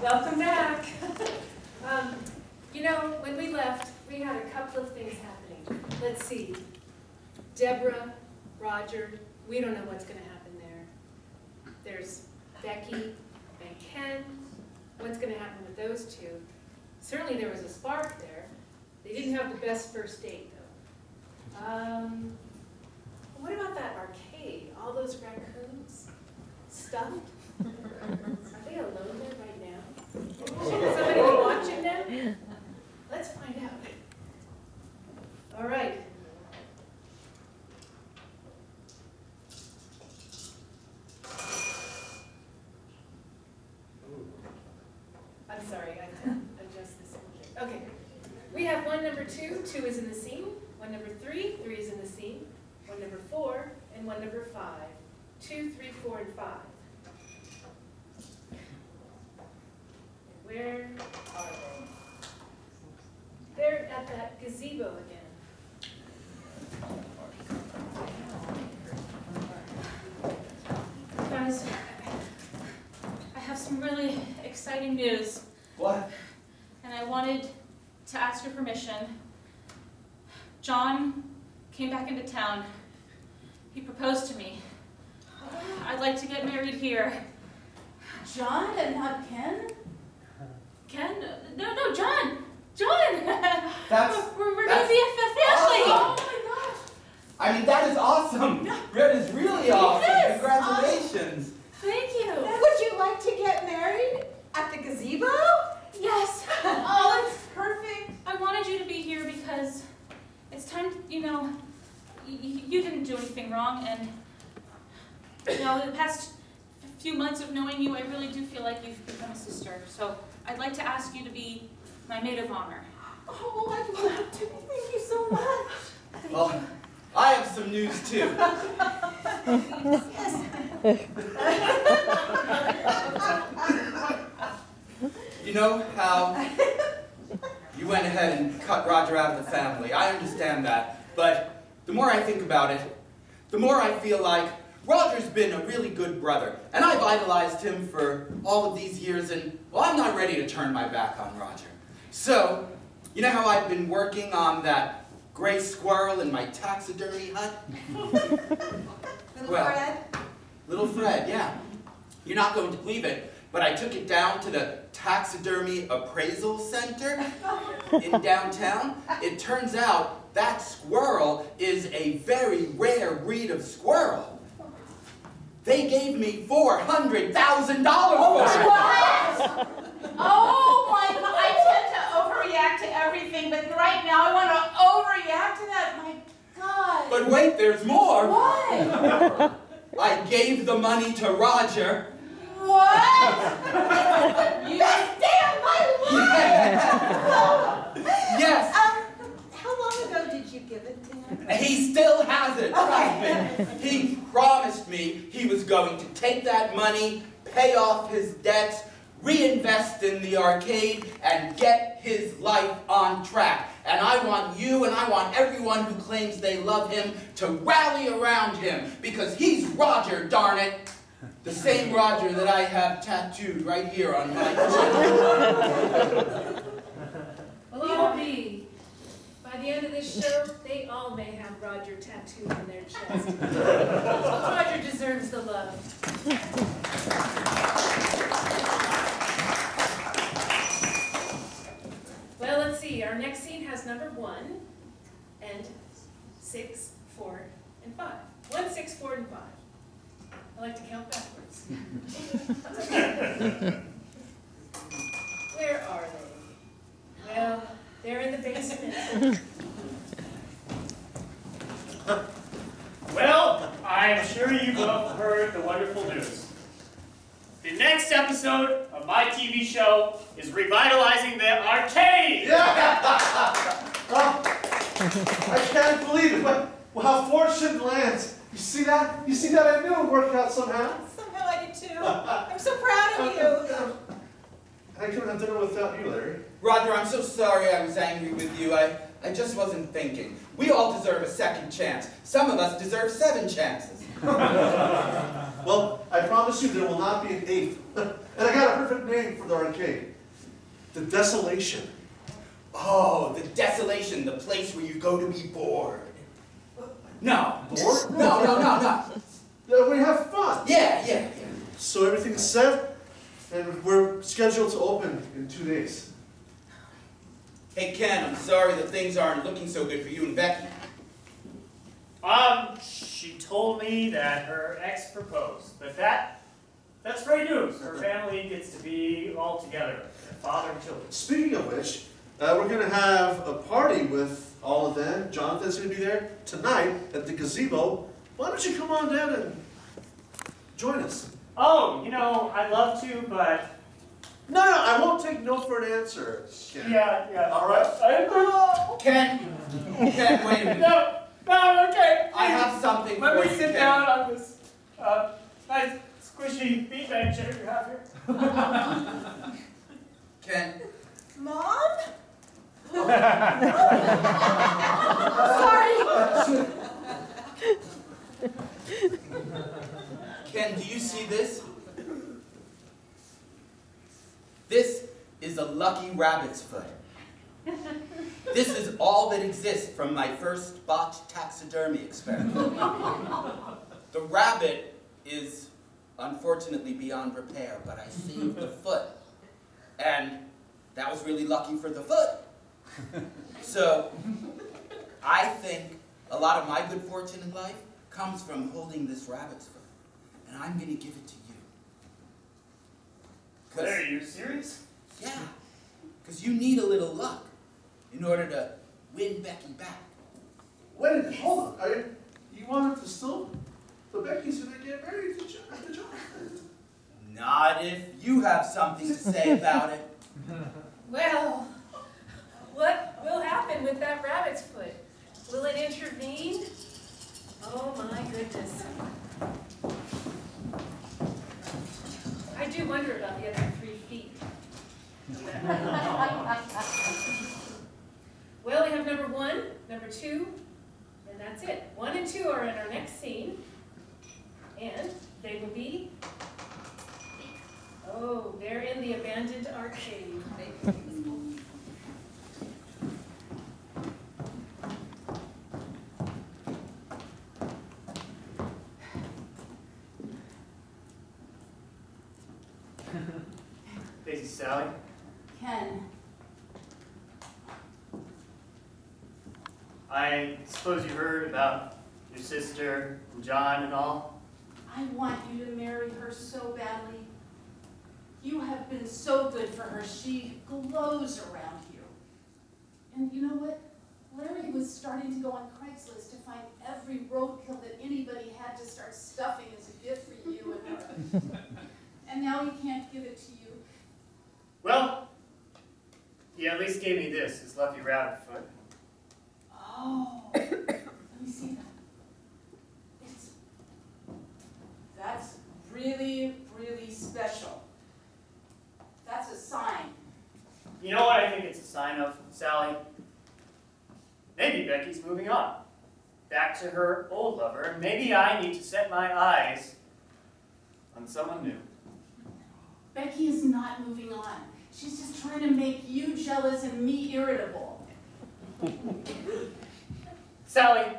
Welcome back. You know, when we left, we had a couple of things happening. Let's see. Deborah, Roger, we don't know what's going to happen there. There's Becky and Ken. What's going to happen with those two? Certainly there was a spark there. They didn't have the best first date, though. What about that arcade? All those raccoons? Stuffed? Are they alone there right now? Should somebody be watching them? Let's find out. All right. I'm sorry, I have to adjust this a little bit. Okay. We have one number 2. 2 is in the scene. One number 3. 3 is in the scene. One number 4 and one number 5. 2, 3, 4, and 5. Where are they? They're at that gazebo again. Guys, I have some really exciting news. What? And I wanted to ask your permission. John came back into town. He proposed to me. I'd like to get married here. John and not Ken? Ken? No, John! John! That's We're gonna be a family! Awesome. Oh my gosh! I mean, that is awesome. That is really awesome. Yes. Congratulations. Thank you. Would you like to get married at the gazebo? Yes. Oh, that's perfect. I wanted you to be here because it's time, you know, you didn't do anything wrong, and you know, the past few months of knowing you, I really do feel like you've become a sister. So I'd like to ask you to be my maid of honor. Oh, I'd love to. Thank you so much. Well, I have some news too. You know how you went ahead and cut Roger out of the family? I understand that. But the more I think about it, the more I feel like Roger's been a really good brother. And I've idolized him for all of these years, and, well, I'm not ready to turn my back on Roger. So, you know how I've been working on that gray squirrel in my taxidermy hut? Fred? Little Fred, yeah. You're not going to believe it, but I took it down to the Taxidermy Appraisal Center in downtown. It turns out that squirrel is a very rare breed of squirrel. They gave me $400,000 for it. What? Oh my God, I tend to overreact to everything, but right now I want to overreact to that. My God. But wait, there's more. What? I gave the money to Roger. What? You damn my life! Yes. How long ago did you give it to him? He still has it. Trust me. He promised me he was going to take that money, pay off his debts, reinvest in the arcade, and get his life on track. And I want you and I want everyone who claims they love him to rally around him, because he's Roger, darn it. The same Roger that I have tattooed right here on my chin. Well, all be. By the end of this show, they all may have Roger tattooed on their chest. Roger deserves the love. Well, let's see. Our next scene has number 1 and 6, 4, and 5. 1, 6, 4, and 5. I like to count backwards. Where are they? Well, they're in the basement. Well, I'm sure you've all heard the wonderful news. The next episode of my TV show is revitalizing the arcade! Yeah! I can't believe it. Well, how fortune lands. You see that? You see that? I knew it would work out somehow. Somehow I did too. I'm so proud of you. I couldn't have dinner without you, Larry. Roger, I'm so sorry I was angry with you. I just wasn't thinking. We all deserve a second chance. Some of us deserve 7 chances. Well, I promise you there will not be an 8th. And I got a perfect name for the arcade. The Desolation. Oh, the Desolation, the place where you go to be bored. No. Bored? No. Yeah, we have fun. Yeah. So everything's set, and we're scheduled to open in 2 days. Hey, Ken, I'm sorry that things aren't looking so good for you and Becky. She told me that her ex proposed, but that's great news. Her family gets to be all together, father and children. Speaking of which, we're going to have a party with all of them. Jonathan's going to be there tonight at the gazebo. Why don't you come on down and join us? Oh, I'd love to, but... No, I won't take no for an answer. Ken. Yeah. All right. Ken, wait a minute. No, okay. I have something for Let you, me sit Ken. down on this nice squishy beanbag chair you have here. Ken, Mom? Sorry. Ken, do you see this? This is a lucky rabbit's foot. This is all that exists from my first botched taxidermy experiment. The rabbit is unfortunately beyond repair, but I saved the foot. And that was really lucky for the foot. So, I think a lot of my good fortune in life comes from holding this rabbit's foot. And I'm going to give it to you. Are you serious? Yeah, because you need a little luck in order to win Becky back. Wait a minute, hold on. You wanted to still? The Becky's going to get married to Jonathan. Not if you have something to say about it. Well, what will happen with that rabbit's foot? Will it intervene? Oh my goodness. I do wonder about the other 3 feet. Well, we have number 1, number 2, and that's it. 1 and 2 are in our next scene, and they will be, they're in the abandoned arcade. Daisy, Sally. Ken. I suppose you heard about your sister and John and all? I want you to marry her so badly. You have been so good for her. She glows around you. And you know what? Larry was starting to go on Craigslist to find every roadkill that anybody had to start stuffing as a gift for you and her. And now he can't give it to you. Well, he at least gave me this, his lucky rabbit foot. Oh, let me see that. That's really, really special. That's a sign. You know what I think it's a sign of, Sally? Maybe Becky's moving on. Back to her old lover, and maybe I need to set my eyes on someone new. Becky is not moving on. She's just trying to make you jealous and me irritable. Sally,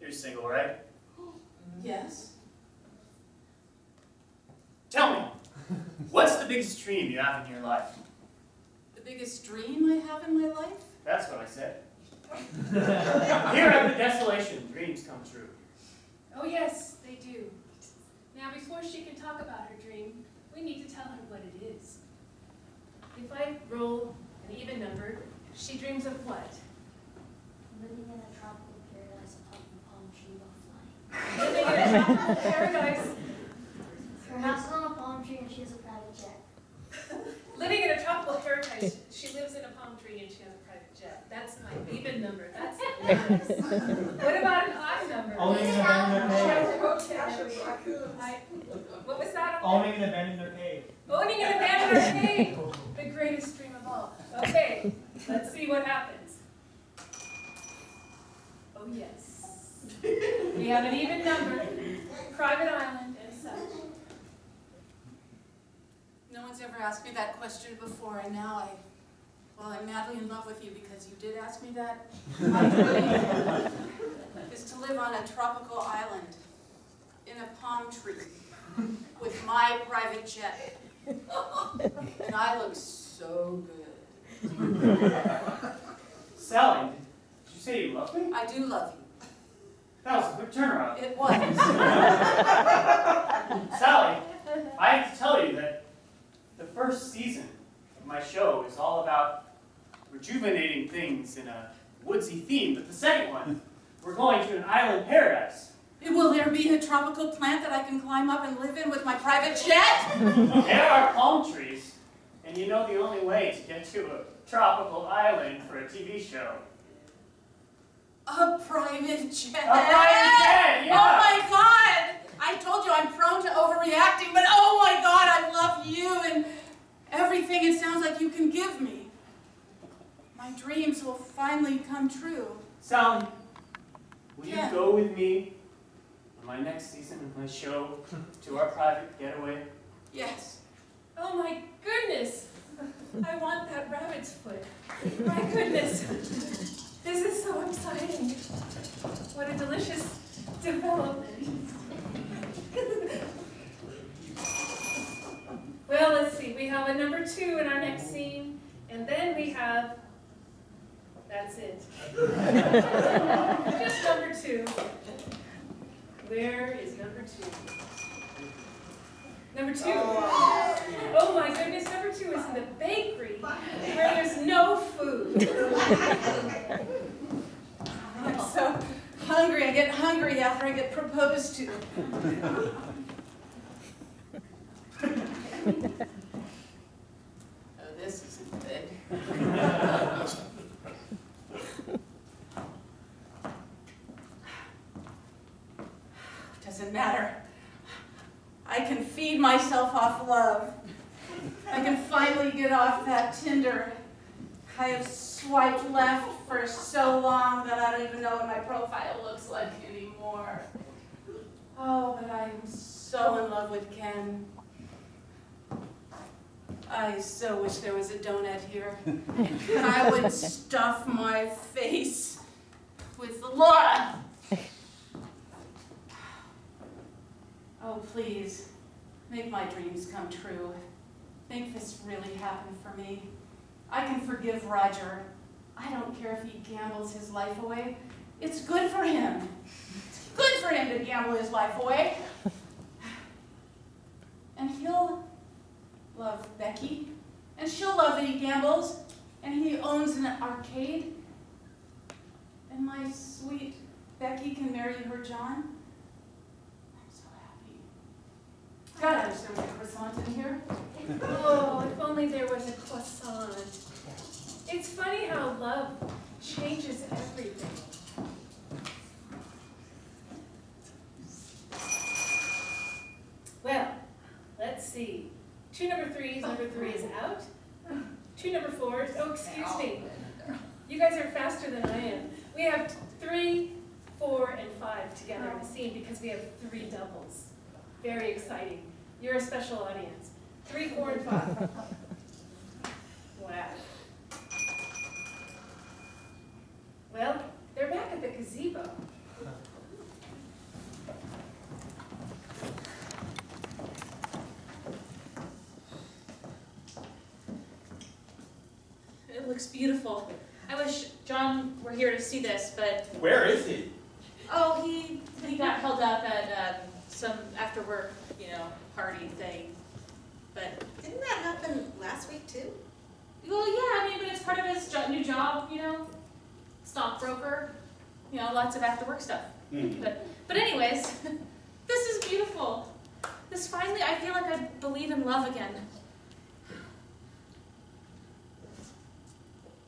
you're single, right? Yes? Tell me, what's the biggest dream you have in your life? The biggest dream I have in my life? That's what I said. Here at the Desolation, dreams come true. Oh yes, they do. Now before she can talk about her dream, we need to tell her what it is. If I roll an even number, she dreams of what? Living in a tropical paradise atop a palm tree while flying. Living in a tropical paradise. Her house is on a palm tree and she has a private jet. Living in a tropical paradise, she lives in a palm tree and she has a private jet. That's my even number. That's nice. What about an odd number? Owning an abandoned cave. What was that? Owning an abandoned cave. Owning an abandoned arcade. The greatest dream of all. Okay, let's see what happens. Oh yes. We have an even number, private island and such. asked me that question before, and now I'm madly in love with you because you did ask me that. My dream is to live on a tropical island in a palm tree with my private jet. And I look so good. Sally, did you say you love me? I do love you. That was a quick turnaround. It was. Sally, I have to tell you that the first season of my show is all about rejuvenating things in a woodsy theme, but the second one, we're going to an island paradise. Will there be a tropical plant that I can climb up and live in with my private jet? There are palm trees, and you know the only way to get to a tropical island for a TV show. A private jet? A private jet, yeah! Oh my God! I told you I'm prone to overreacting, but oh my God, I love you and everything it sounds like you can give me. My dreams will finally come true. Sally, will you Yeah. go with me on my next season of my show to our private getaway? Yes. Oh my goodness! I want that rabbit's foot. My goodness! This is so exciting. What a delicious development. Well, let's see. We have a number 2 in our next scene, and then we have, that's it. Just number 2. Where is number 2? Number 2. Oh my goodness, number 2 is in the bakery where there's no food. I'm so hungry. I get hungry after I get proposed to. Oh, this isn't good. Doesn't matter. I can feed myself off love. I can finally get off that Tinder. I have swiped left for so long that I don't even know what my profile looks like anymore. Oh, but I am so in love with Ken. I so wish there was a donut here. And I would stuff my face with Laura. Oh, please, make my dreams come true. Make this really happen for me. I can forgive Roger. I don't care if he gambles his life away. It's good for him. It's good for him to gamble his life away. And he'll love Becky, and she'll love that he gambles, and he owns an arcade. And my sweet Becky can marry her John. I'm so happy. God, I wish there was a croissant in here. Oh, if only there was a croissant. It's funny how love changes everything. Well, let's see. 2 number 3s, number 3 is out. 2 number 4s, oh, excuse me. You guys are faster than I am. We have 3, 4, and 5 together in the scene because we have 3 doubles. Very exciting. You're a special audience. 3, 4, and 5. Wow. Well, they're back at the gazebo. It looks beautiful. I wish John were here to see this, but Where is he? oh, he got held up at some after work, party thing. But Didn't that happen last week too? well, yeah, I mean, but it's part of his new job, stockbroker, lots of after work stuff. But anyways, this is beautiful. This finally, I feel like I believe in love again.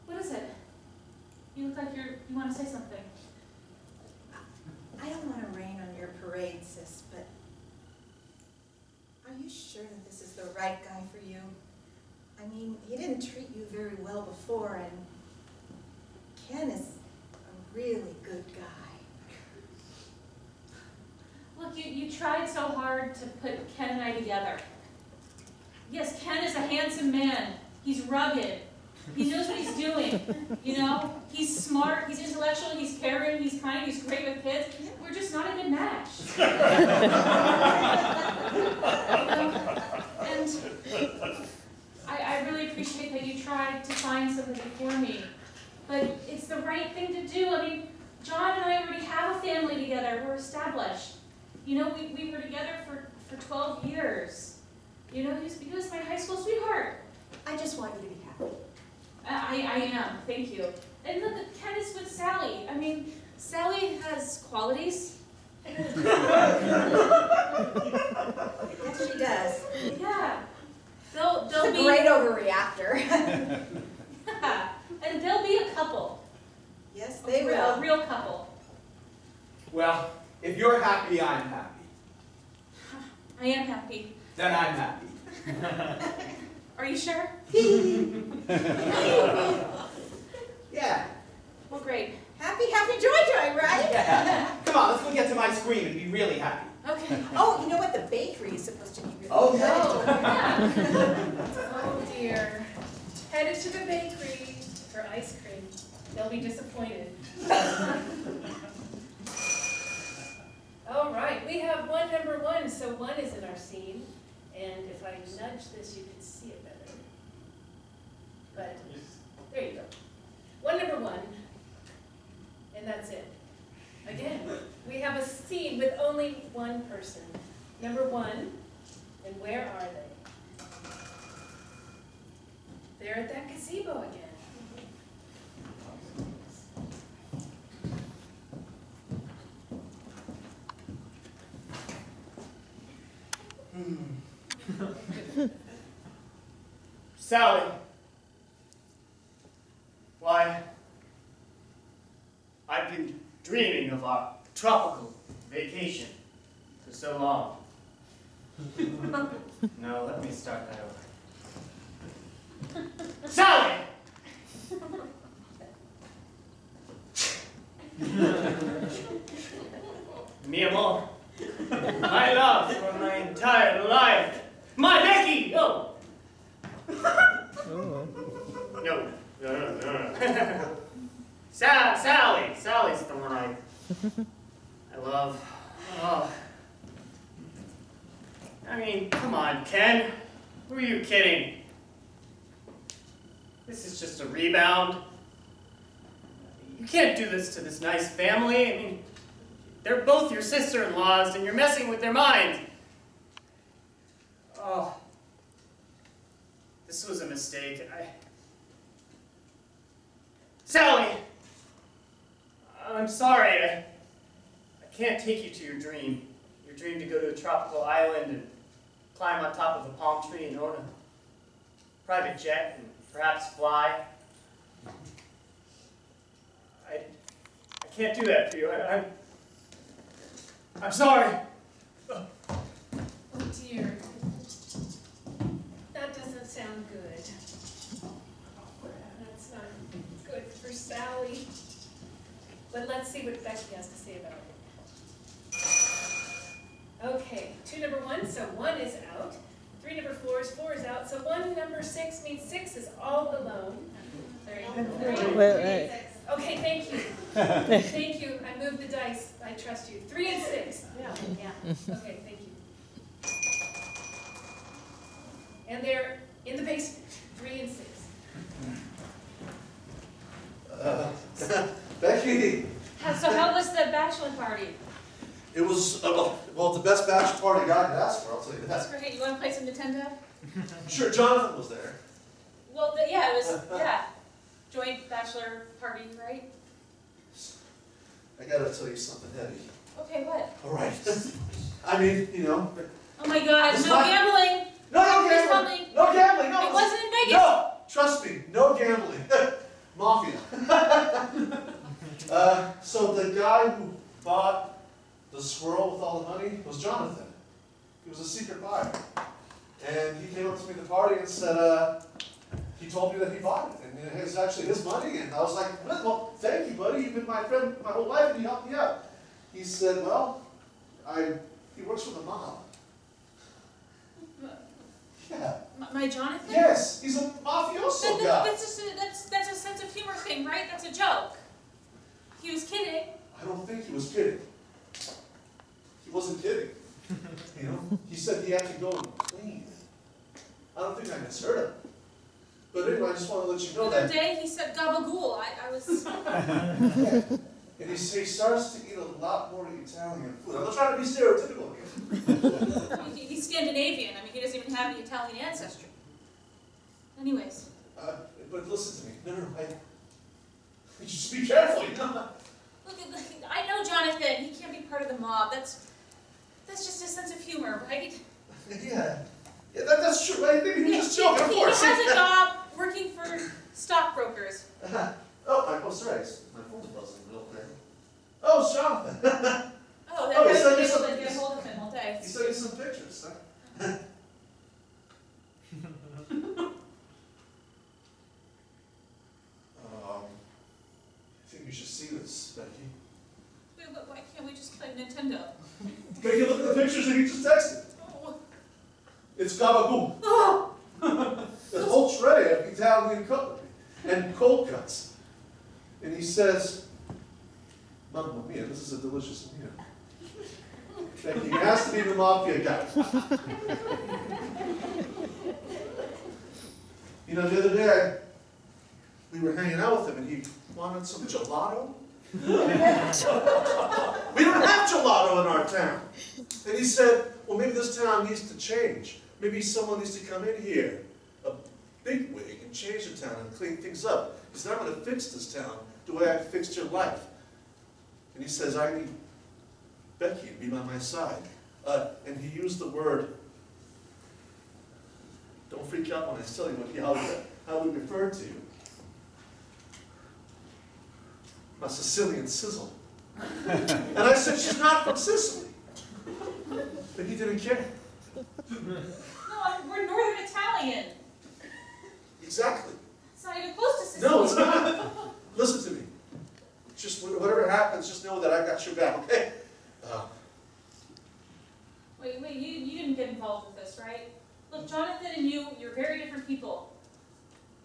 What is it? You look like you want to say something. I don't want to rain on your parade, sis, but are you sure that this is the right guy for you? I mean, he didn't treat you very well before, and Ken is a really good guy. Look, you tried so hard to put Ken and I together. Yes, Ken is a handsome man. He's rugged. He knows what he's doing. You know, he's smart, he's intellectual, he's caring, he's kind, he's great with kids. We're just not a good match. And I really appreciate that you tried to find somebody for me. But it's the right thing to do. I mean, John and I already have a family together. We're established. You know, we were together for 12 years. You know, he was my high school sweetheart. I just want you to be happy. I am, thank you. And look, Ken is with Sally. I mean, Sally has qualities. Yes, she does. Yeah. They'll She's a be great overreactor. and they'll be a couple. Yes, they A will. real couple. Well, if you're happy, I'm happy. I am happy. Then I'm happy. Are you sure? Yeah. Well, great. Happy, happy, joy, joy, right? Yeah. Come on, let's go get some ice cream and be really happy. Okay. Oh, you know what? The bakery is supposed to be really Oh, good. Oh, yeah. Oh dear. Headed to the bakery for ice cream. They'll be disappointed. All right, we have one number one, so one is in our scene. And if I nudge this, you can see it better. But there you go. One number one, and that's it. Again, we have a scene with only one person. Number one, and where are they? They're at that gazebo again. Sally. Why, I've been dreaming of our tropical vacation for so long. No, let me start that over. Sally! Mi amor. My love for my entire life. My Becky! Oh! No. Sally. Sally's the one I love. Oh. I mean, come on, Ken. Who are you kidding? This is just a rebound. You can't do this to this nice family. I mean, they're both your sister-in-laws, and you're messing with their minds. Oh. This was a mistake. Sally! I'm sorry. I can't take you to your dream. Your dream to go to a tropical island and climb on top of a palm tree and own a private jet and perhaps fly. I can't do that for you. I'm sorry. Oh dear. That doesn't sound good. That's not good for Sally. But let's see what Becky has to say about it. Okay, 2 number 1, so 1 is out. 3 number 4 is out. So 1 number 6 means 6 is all alone. There you go. 3. Wait. Okay, thank you. Thank you. I moved the dice. I trust you. 3 and 6. Yeah. Okay, thank you. And they're in the basement. 3 and 6. Becky, So how was the bachelor party? it was, well, the best bachelor party God could ask for, I'll tell you That's that. great. You want to play some Nintendo? Sure, Jonathan was there. Well, yeah, it was, yeah. Joint bachelor party, right? I gotta tell you something heavy. Okay, what? All right. I mean, you know. Oh my God, It's no not- gambling! No Please tell gambling! me. No gambling! No! It wasn't in Vegas! No! Trust me, no gambling. Mafia. So the guy who bought the squirrel with all the money was Jonathan. He was a secret buyer. And he came up to me at the party and said, he told me that he bought it. And it was actually his money. And I was like, well, thank you, buddy. You've been my friend my whole life and you helped me out. He said, well, he works for the mob. Yeah. My Jonathan? Yes, he's a mafioso guy. That's a sense of humor thing, right? That's a joke. He was kidding. I don't think he was kidding. He wasn't kidding. You know, he said he had to go and clean. I don't think I misheard him. But anyway, I just want to let you know The other that. day he said gabagool. I was. And he starts to eat a lot more Italian food. I'm not trying to be stereotypical here. He's Scandinavian. I mean, he doesn't even have any Italian ancestry. Anyways. But listen to me. No. You just be careful, you know. Look, I know Jonathan. He can't be part of the mob. That's just his sense of humor, right? Yeah, that's true, right? Maybe he was just joking, of He course. has a job working for stockbrokers. Oh, sorry. My phone's buzzing a little there. Oh, it's Jonathan. Oh, Oh, that he guy's sent been you able some- to get a hold of him all day. He sent you some pictures, huh? I think you should see this, Becky. Wait, why can't we just play Nintendo? Becky, look at the pictures that he just texted. Oh. It's gabagool. Oh. A whole tray of Italian cutlery and cold cuts. And he says, Mamma mia, this is a delicious meal. Becky, he has to be the mafia guy. You know, the other day, we were hanging out with him and he wanted some gelato. We don't have gelato in our town. And he said, well, maybe this town needs to change. Maybe someone needs to come in here, a bigwig, and change the town and clean things up. He said, I'm going to fix this town the way I fixed your life. And he says, I need Becky to be by my side. And he used the word, don't freak out when I tell you how we refer to you. My Sicilian sizzle. And I said, she's not from Sicily. But he didn't care. No, we're Northern Italian. Exactly. It's not even close to Sicily. No, it's not. Listen to me. Just whatever happens, just know that I got your back, okay? Wait, you didn't get involved with this, right? Look, Jonathan and you're very different people.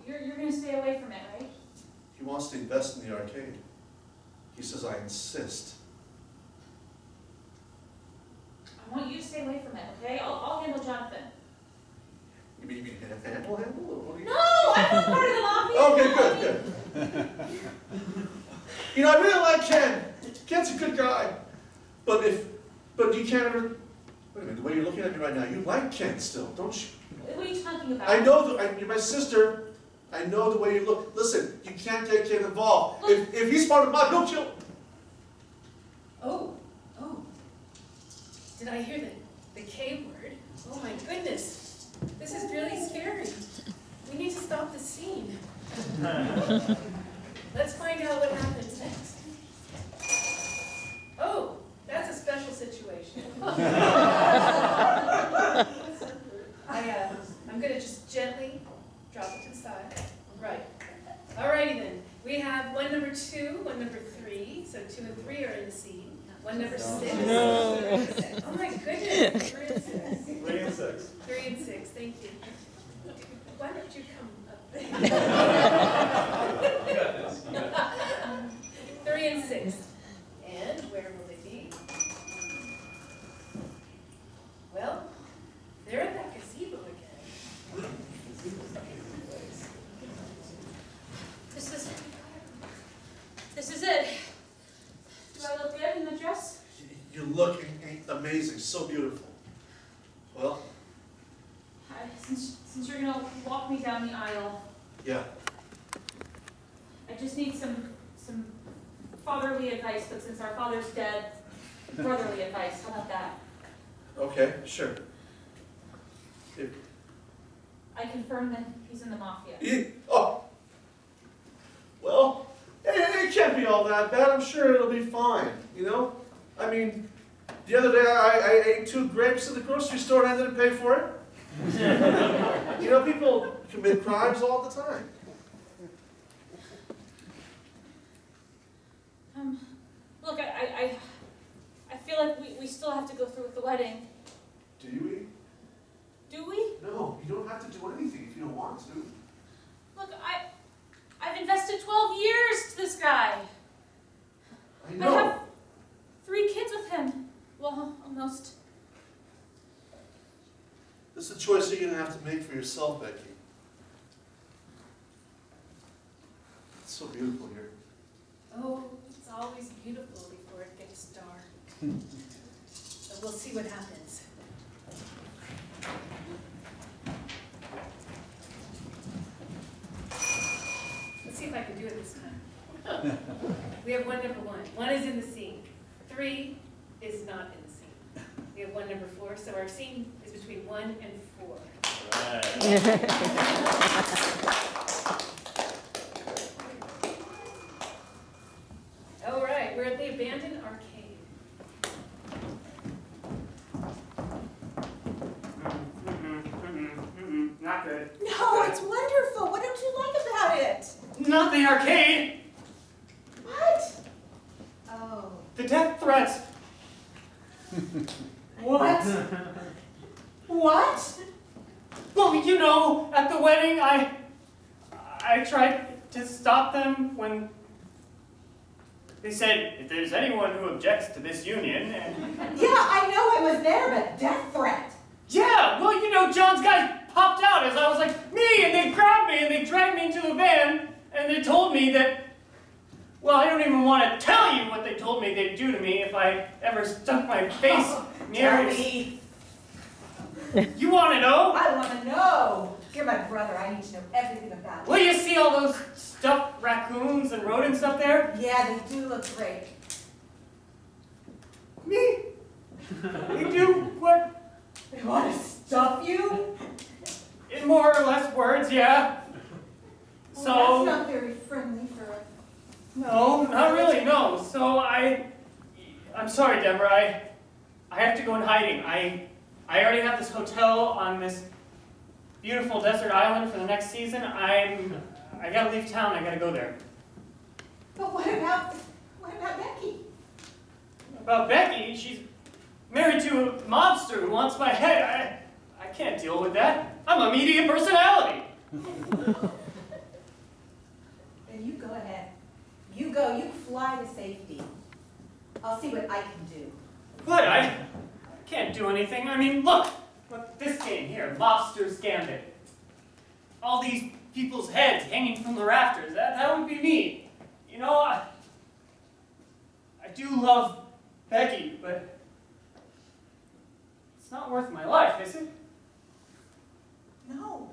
You're going to stay away from it, right? He wants to invest in the arcade. He says, I insist. I want you to stay away from it, okay? I'll handle Jonathan. You mean handle? Or what do you... No, I'm not part of the mafia. Okay, good. You know, I really like Ken. Ken's a good guy. But you can't ever... Wait a minute, the way you're looking at me right now, you like Ken still, don't you? What are you talking about? I know you're my sister. I know the way you look. Listen, you can't get Ken involved. If he's part of mine, he'll kill him. Oh. Did I hear the K word? Oh my goodness. This is really scary. We need to stop the scene. Let's find out what happens next. Oh, that's a special situation. I'm going to just gently drop it to the side. Right. Alrighty then. We have one number 2, one number 3. So 2 and 3 are in the scene. One number 6. No. Oh my goodness. 3 and 6. 3 and 6. 3 and 6. Thank you. Why don't you come up You got this. You got this. 3 and 6. And where will they be? Well, they're in that gazebo again. This is it. Do I look good in the dress? You're looking amazing, so beautiful. Well, Since you're gonna walk me down the aisle, yeah. I just need some fatherly advice, but since our father's dead, brotherly advice. How about that? Okay, sure. I confirm that he's in the mafia. Well, it can't be all that bad. I'm sure it'll be fine, you know? I mean, the other day I ate 2 grapes at the grocery store and I didn't pay for it. You know, people commit crimes all the time. Look, I feel like we still have to go through with the wedding. Do you eat? Do we? No, you don't have to do anything if you don't want to. Look, I've invested 12 years to this guy. I I know. have 3 kids with him. Well, almost. This is a choice you're going to have to make for yourself, Becky. It's so beautiful here. Oh, it's always beautiful before it gets dark. So we'll see what happens. Let's see if I can do it this time. We have one number 1. 1 is in the scene. 3 is not in the scene. We have 1 number 4, so our scene is between 1 and 4. All right, we're at the abandoned arcade. Not good. No, it's wonderful. What don't you like about it? Not the arcade! What? Oh. The death threats! What? What? Well, you know, at the wedding, I tried to stop them when they said, if there's anyone who objects to this union, and... Yeah, I know I was there, but death threat. Yeah, well, you know, John's guys popped out as I was like, me, and they grabbed me, and they dragged me into the van, and they told me that, well, I don't even want to tell you what they told me they'd do to me if I ever stuck my face near Tell it. me. You want to know? I want to know. You're my brother. I need to know everything about it. Well, you see all those stuffed raccoons and rodents up there? Yeah, they do look great. Me? You do what? They want to stuff you? In more or less words, yeah. Well, So, that's not very friendly for a... no, not really, no. So I'm sorry, Deborah, I have to go in hiding. I already have this hotel on this beautiful desert island for the next season. I gotta leave town, I gotta go there. But what about Becky? About Becky, she's married to a mobster who wants my head. I can't deal with that. I'm a media personality. Then you go ahead. You go, you fly to safety. I'll see what I can do. But I can't do anything. I mean, look this game here, Mobster's Gambit. All these people's heads hanging from the rafters. That would be me. You know, I do love Becky, but it's not worth my life, is it? No.